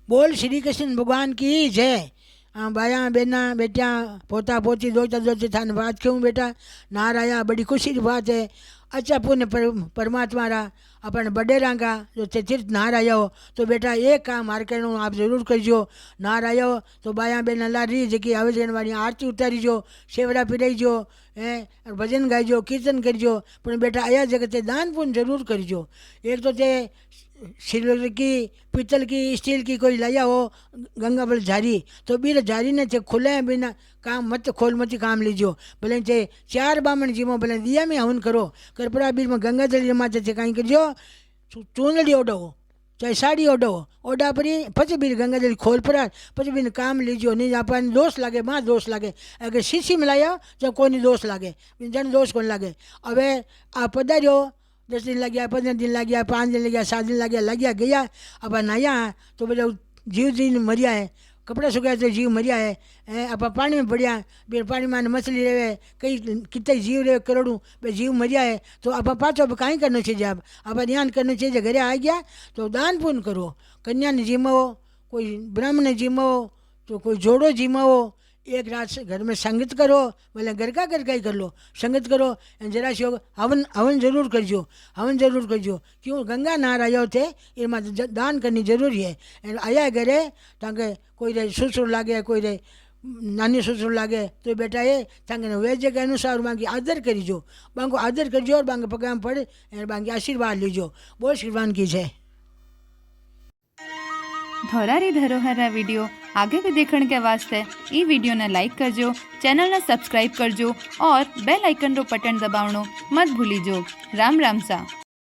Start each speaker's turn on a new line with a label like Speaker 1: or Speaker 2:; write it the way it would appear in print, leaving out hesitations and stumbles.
Speaker 1: बोल श्री कृष्ण भगवान की जय। बाया बेना बेटिया पोता पोती दोता दोती थान बात क्यों बेटा नार आया, बड़ी खुशी की बात है। अच्छा पुण्य परमात्मा रा अपन बडेरा का जो तीर्थ नार आया हो तो बेटा एक काम हार करनो आप जरूर करजो। नार आया हो तो बाया बेन अल्लाह री जी आवे जन वाली आरती उतारीजो, सेवड़ा पिराईजो, भजन गाइजो, कीर्तन करजो। पण बेटा आया जगते दान पुण्य जरूर करजो। एक तो ते सिल्वर की पीतल की स्टील की कोई लाया हो गंगा बल झारी तो बीर झारी ने थे खुले बिना काम मत खोल मत काम लीजो। भले चे 4 बामण जीवो भले दिया में हवन करो करपड़ा बीर में गंगा जल माथे थे कहीं करजो चूनड़ी ओडो चाहे साड़ी ओडो ओडा परी पछी बीर गंगा जल खोल पड़ा पछी बीर काम लीजो। नहीं अपन दोष लागे माँ दोष लागे अगर शीशी मिलाया तो कोई दोष लागे जन दोष कौन लागे। हवे आ पधार्यो 10 दिन लग गया, 15 दिन लग गया, 5 दिन लग गया, 7 दिन लग गया अब नया तो बोले जीव जी मरिया है, कपड़ा सुखाया तो जीव मरिया है। अब पानी में पड़िया फिर पानी में मछली रहे कई कितने जीव रहे करोड़ों भाई जीव मरिया है तो अब पाचो अब कहीं करना चाहिए। अब ध्यान करना चाहिए घरे आ गया तो दान पुण्य करो। कन्या ने जिमाओ, कोई ब्राह्मण ने जिमाओ तो कोई जोड़ो जिमाओ। एक रात घर में संगत करो, भले घर का ही कर लो, संगत करो। जरा सी हवन हवन जरूर करजो, हवन जरूर करजो। क्यों गंगा नहार आया थे इनमें दान करनी जरूरी है। आया घरे ताकि कोई रे ससुर लागे कोई रे नानी ससुर लागे तो बेटा ये ताकि वेज के अनुसार बाकी आदर करीजो, बांको आदर करजो और बांके पगाम पड़े बांकी आशीर्वाद लीजो। बोल श्रीमान की जय।
Speaker 2: धोरारी धरोहर वीडियो आगे भी देखने के वास्ते ई वीडियो ने लाइक करजो, चैनल ने सब्सक्राइब करजो और बेल आइकन रो बटन दबावनो मत भूलीजो। राम राम सा।